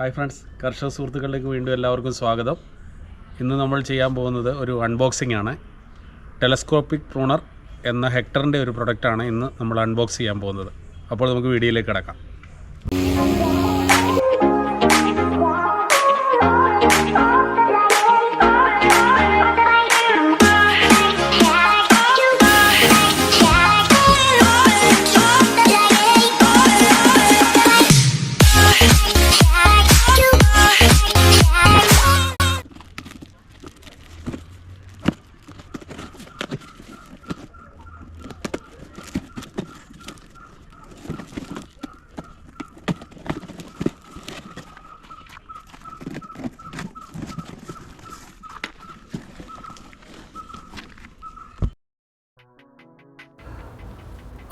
Hi friends, കർഷക സുഹൃത്തുക്കളിലേക്ക് വീണ്ടും എല്ലാവർക്കും സ്വാഗതം. ഇന്ന് നമ്മൾ ചെയ്യാൻ പോകുന്നത് ഒരു അൺബോക്സിംഗ് ആണ്. ടെലസ്കോപ്പിക് പ്രൂണർ എന്ന ഹെക്ടറിൻ്റെ ഒരു പ്രൊഡക്റ്റാണ് ഇന്ന് നമ്മൾ അൺബോക്സ് ചെയ്യാൻ പോകുന്നത്. അപ്പോൾ നമുക്ക് വീഡിയോയിലേക്ക് കിടക്കാം.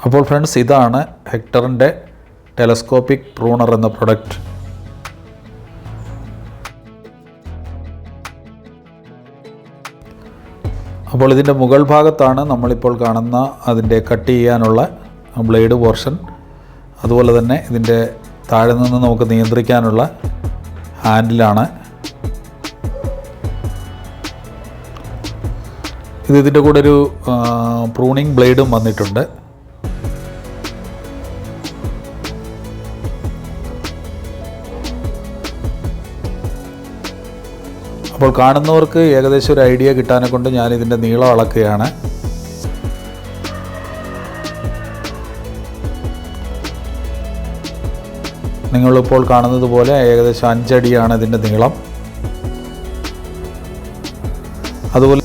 അപ്പോൾ ഫ്രണ്ട്സ്, ഇതാണ് ഹെക്ടറിൻ്റെ ടെലസ്കോപ്പിക് പ്രൂണർ എന്ന പ്രൊഡക്റ്റ്. അപ്പോൾ ഇതിൻ്റെ മുകൾ ഭാഗത്താണ് നമ്മളിപ്പോൾ കാണുന്ന അതിൻ്റെ കട്ട് ചെയ്യാനുള്ള ബ്ലേഡ് പോർഷൻ. അതുപോലെ തന്നെ ഇതിൻ്റെ താഴെ നിന്ന് നമുക്ക് നിയന്ത്രിക്കാനുള്ള ഹാൻഡിലാണ്. ഇതിൻ്റെ കൂടെ ഒരു പ്രൂണിംഗ് ബ്ലേഡും വന്നിട്ടുണ്ട്. അപ്പോൾ കാണുന്നവർക്ക് ഏകദേശം ഒരു ഐഡിയ കിട്ടാനെ കൊണ്ട് ഞാനിതിൻ്റെ നീളം അളക്കുകയാണ്. നിങ്ങളിപ്പോൾ കാണുന്നത് പോലെ ഏകദേശം 5 അടിയാണ് ഇതിൻ്റെ നീളം. അതുപോലെ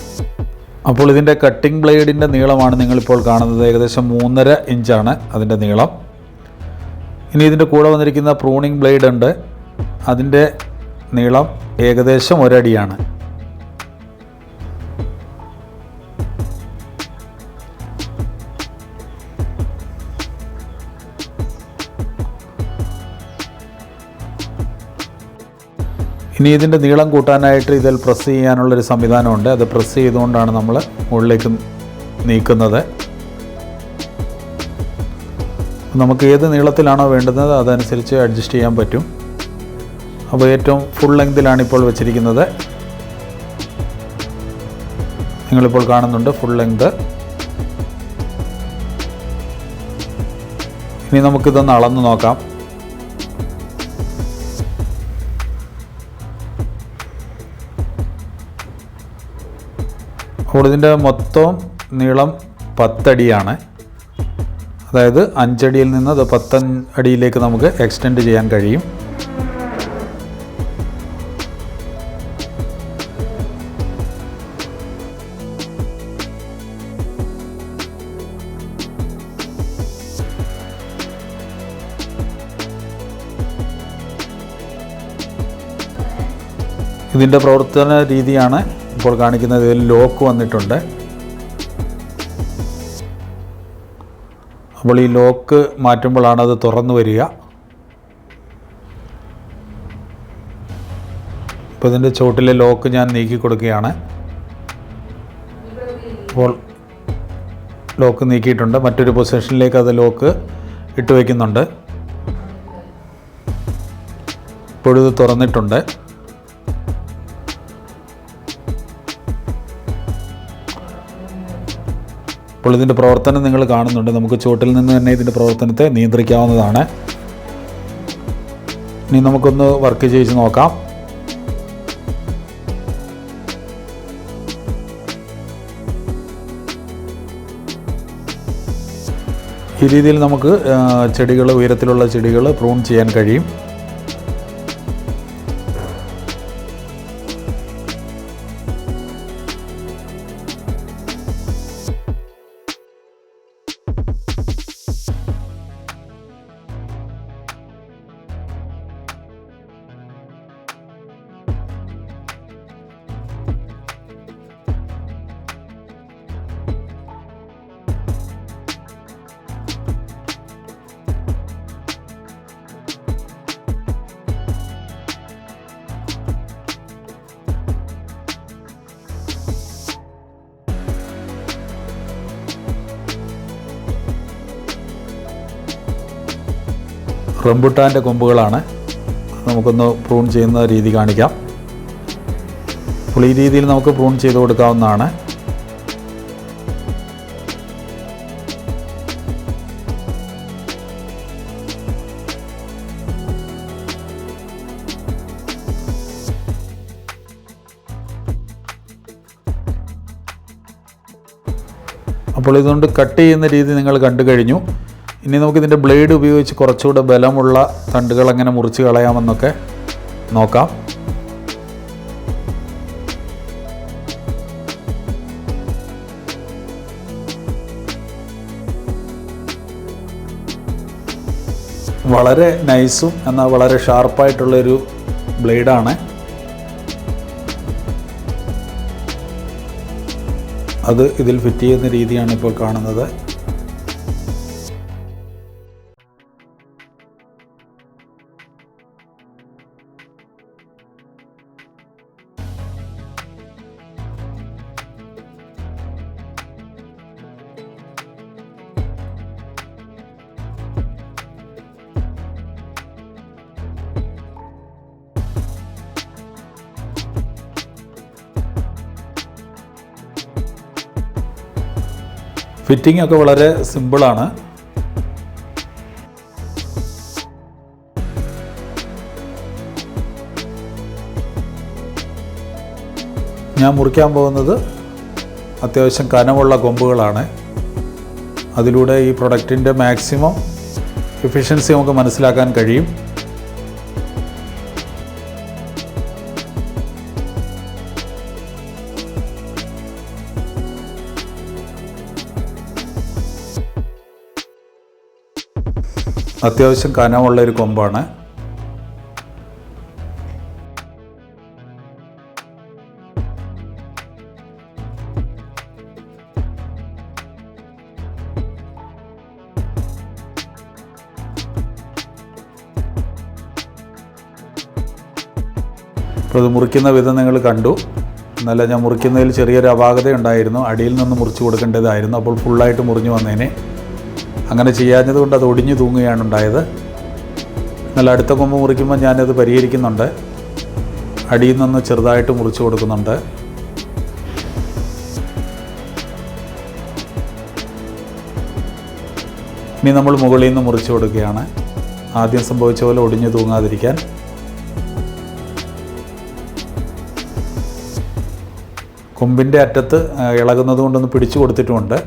അപ്പോൾ ഇതിൻ്റെ കട്ടിംഗ് ബ്ലേഡിൻ്റെ നീളമാണ് നിങ്ങളിപ്പോൾ കാണുന്നത്. ഏകദേശം 3.5 ഇഞ്ചാണ് അതിൻ്റെ നീളം. ഇനി ഇതിൻ്റെ കൂടെ വന്നിരിക്കുന്ന പ്രൂണിംഗ് ബ്ലേഡ് ഉണ്ട്. അതിൻ്റെ നീളം ഏകദേശം 1 അടിയാണ്. ഇനി ഇതിൻ്റെ നീളം കൂട്ടാനായിട്ട് ഇതിൽ പ്രസ് ചെയ്യാനുള്ളൊരു സംവിധാനമുണ്ട്. അത് പ്രസ് ചെയ്തുകൊണ്ടാണ് നമ്മൾ മുകളിലേക്ക് നീക്കുന്നത്. നമുക്ക് ഏത് നീളത്തിലാണോ വേണ്ടുന്നത് അതനുസരിച്ച് അഡ്ജസ്റ്റ് ചെയ്യാൻ പറ്റും. അപ്പോൾ ഏറ്റവും ഫുൾ ലെങ്തിലാണ് ഇപ്പോൾ വെച്ചിരിക്കുന്നത്. നിങ്ങളിപ്പോൾ കാണുന്നുണ്ട് ഫുൾ ലെങ്ത്. ഇനി നമുക്കിതൊന്ന് അളന്ന് നോക്കാം. അപ്പോൾ ഇതിൻ്റെ മൊത്തം നീളം 10 അടിയാണ്. അതായത് 5 അടിയിൽ നിന്ന് അത് 10 അടിയിലേക്ക് നമുക്ക് എക്സ്റ്റെൻഡ് ചെയ്യാൻ കഴിയും. ഇതിൻ്റെ പ്രവർത്തന രീതിയാണ് ഇപ്പോൾ കാണിക്കുന്നത്. ഇതിൽ ലോക്ക് വന്നിട്ടുണ്ട്. അപ്പോൾ ഈ ലോക്ക് മാറ്റുമ്പോഴാണ് അത് തുറന്നു വരിക. അപ്പോൾ ഇതിൻ്റെ ചോട്ടിലെ ലോക്ക് ഞാൻ നീക്കി കൊടുക്കുകയാണ്. അപ്പോൾ ലോക്ക് നീക്കിയിട്ടുണ്ട്. മറ്റൊരു പൊസിഷനിലേക്ക് അത് ലോക്ക് ഇട്ട് വയ്ക്കുന്നുണ്ട്. ഇപ്പോഴിത് തുറന്നിട്ടുണ്ട്. അപ്പോൾ ഇതിൻ്റെ പ്രവർത്തനം നിങ്ങൾ കാണുന്നുണ്ട്. നമുക്ക് ചുവട്ടിൽ നിന്ന് തന്നെ ഇതിൻ്റെ പ്രവർത്തനത്തെ നിയന്ത്രിക്കാവുന്നതാണ്. ഇനി നമുക്കൊന്ന് വർക്ക് ചെയ്ത് നോക്കാം. ഈ രീതിയിൽ നമുക്ക് ഉയരത്തിലുള്ള ചെടികൾ പ്രൂൺ ചെയ്യാൻ കഴിയും. റംബുട്ടാൻ്റെ കൊമ്പുകളാണ്. നമുക്കൊന്ന് പ്രൂൺ ചെയ്യുന്ന രീതി കാണിക്കാം. അപ്പോൾ ഈ രീതിയിൽ നമുക്ക് പ്രൂൺ ചെയ്ത് കൊടുക്കാവുന്നതാണ്. അപ്പോൾ ഇതുകൊണ്ട് കട്ട് ചെയ്യുന്ന രീതി നിങ്ങൾ കണ്ടു കഴിഞ്ഞു. ഇനി നമുക്കിതിൻ്റെ ബ്ലേഡ് ഉപയോഗിച്ച് കുറച്ചുകൂടെ ബലമുള്ള തണ്ടുകൾ എങ്ങനെ മുറിച്ച് കളയാമെന്നൊക്കെ നോക്കാം. വളരെ നൈസും എന്നാൽ വളരെ ഷാർപ്പായിട്ടുള്ളൊരു ബ്ലേഡാണ്. അത് ഇതിൽ ഫിറ്റ് ചെയ്യുന്ന രീതിയാണ് ഇപ്പോൾ കാണുന്നത്. ഫിറ്റിംഗ് ഒക്കെ വളരെ സിമ്പിളാണ്. ഞാൻ മുറിക്കാൻ പോകുന്നത് അത്യാവശ്യം കനമുള്ള കൊമ്പുകളാണ്. അതിലൂടെ ഈ പ്രൊഡക്റ്റിൻ്റെ മാക്സിമം എഫിഷ്യൻസി നമുക്ക് മനസ്സിലാക്കാൻ കഴിയും. അത്യാവശ്യം കനമുള്ളൊരു കൊമ്പാണ്. അപ്പോൾ ഇത് മുറിക്കുന്ന വിധം നിങ്ങൾ കണ്ടു. എന്നല്ല, ഞാൻ മുറിക്കുന്നതിൽ ചെറിയൊരു അപാകത ഉണ്ടായിരുന്നു. അടിയിൽ നിന്ന് മുറിച്ച് കൊടുക്കേണ്ടതായിരുന്നു. അപ്പോൾ ഫുള്ളായിട്ട് മുറിഞ്ഞു വന്നേനെ. അങ്ങനെ ചെയ്യാഞ്ഞത് കൊണ്ട് അത് ഒടിഞ്ഞു തൂങ്ങുകയാണ് ഉണ്ടായത്. എന്നാൽ അടുത്ത കൊമ്പ് മുറിക്കുമ്പോൾ ഞാനത് പരിഹരിക്കുന്നുണ്ട്. അടിയിൽ നിന്ന് ചെറുതായിട്ട് മുറിച്ച് കൊടുക്കുന്നുണ്ട്. ഇനി നമ്മൾ മുകളിൽ നിന്ന് മുറിച്ച് കൊടുക്കുകയാണ്. ആദ്യം സംഭവിച്ച പോലെ ഒടിഞ്ഞു തൂങ്ങാതിരിക്കാൻ. കൊമ്പിൻ്റെ അറ്റത്ത് ഇളകുന്നത് കൊണ്ടൊന്ന് പിടിച്ചു കൊടുത്തിട്ടുമുണ്ട്.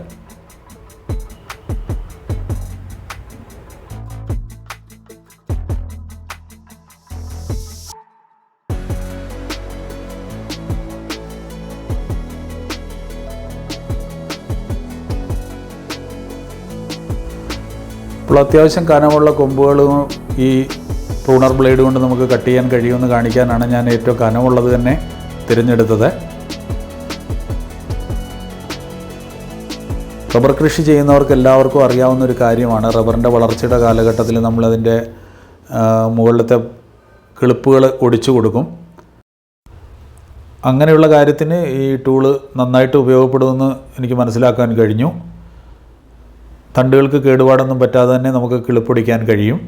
അപ്പോൾ അത്യാവശ്യം കനമുള്ള കൊമ്പുകളും ഈ പ്രൂണർ ബ്ലേഡ് കൊണ്ട് നമുക്ക് കട്ട് ചെയ്യാൻ കഴിയുമെന്ന് കാണിക്കാനാണ് ഞാൻ ഏറ്റവും കനമുള്ളത് തന്നെ തിരഞ്ഞെടുത്തത്. റബ്ബർ കൃഷി ചെയ്യുന്നവർക്ക് എല്ലാവർക്കും അറിയാവുന്ന ഒരു കാര്യമാണ്. റബ്ബറിൻ്റെ വളർച്ചയുടെ കാലഘട്ടത്തിൽ നമ്മളതിൻ്റെ മുകളിലത്തെ കിളിപ്പുകൾ ഒടിച്ചു കൊടുക്കും. അങ്ങനെയുള്ള കാര്യത്തിന് ഈ ടൂള് നന്നായിട്ട് ഉപയോഗപ്പെടുമെന്ന് എനിക്ക് മനസ്സിലാക്കാൻ കഴിഞ്ഞു. തണ്ടുകൾക്ക് കേടുപാടൊന്നും പറ്റാതെ തന്നെ നമുക്ക് കിളിപ്പൊടിക്കാൻ കഴിയും.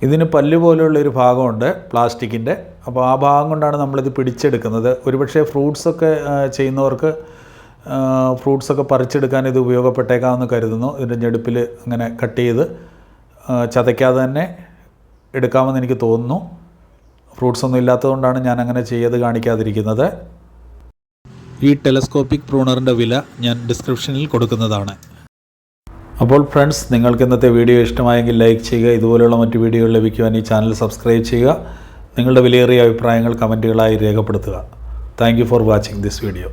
ഇതിന് പല്ല് പോലെയുള്ളൊരു ഭാഗമുണ്ട് പ്ലാസ്റ്റിക്കിൻ്റെ. അപ്പോൾ ആ ഭാഗം കൊണ്ടാണ് നമ്മളിത് പിടിച്ചെടുക്കുന്നത്. ഒരുപക്ഷെ ഫ്രൂട്ട്സൊക്കെ ചെയ്യുന്നവർക്ക് ഫ്രൂട്ട്സൊക്കെ പറിച്ചെടുക്കാൻ ഇത് ഉപയോഗപ്പെട്ടേക്കാമെന്ന് കരുതുന്നു. ഇതിൻ്റെ ഞെടുപ്പിൽ അങ്ങനെ കട്ട് ചെയ്ത് ചതയ്ക്കാതെ തന്നെ എടുക്കാമെന്ന് എനിക്ക് തോന്നുന്നു. ഫ്രൂട്ട്സ് ഒന്നും ഇല്ലാത്തതുകൊണ്ടാണ് ഞാൻ അങ്ങനെ ചെയ്ത് കാണിക്കാതിരിക്കുന്നത്. ഈ ടെലസ്കോപ്പിക് പ്രൂണറിൻ്റെ വില ഞാൻ ഡിസ്ക്രിപ്ഷനിൽ കൊടുക്കുന്നതാണ്. അപ്പോൾ ഫ്രണ്ട്സ്, നിങ്ങൾക്ക് ഇന്നത്തെ വീഡിയോ ഇഷ്ടമായെങ്കിൽ ലൈക്ക് ചെയ്യുക. ഇതുപോലെയുള്ള മറ്റ് വീഡിയോകൾ ലഭിക്കുവാൻ ഈ ചാനൽ സബ്സ്ക്രൈബ് ചെയ്യുക. നിങ്ങളുടെ വിലയേറിയ അഭിപ്രായങ്ങൾ കമൻറ്റുകളായി രേഖപ്പെടുത്തുക. Thank you for watching this video.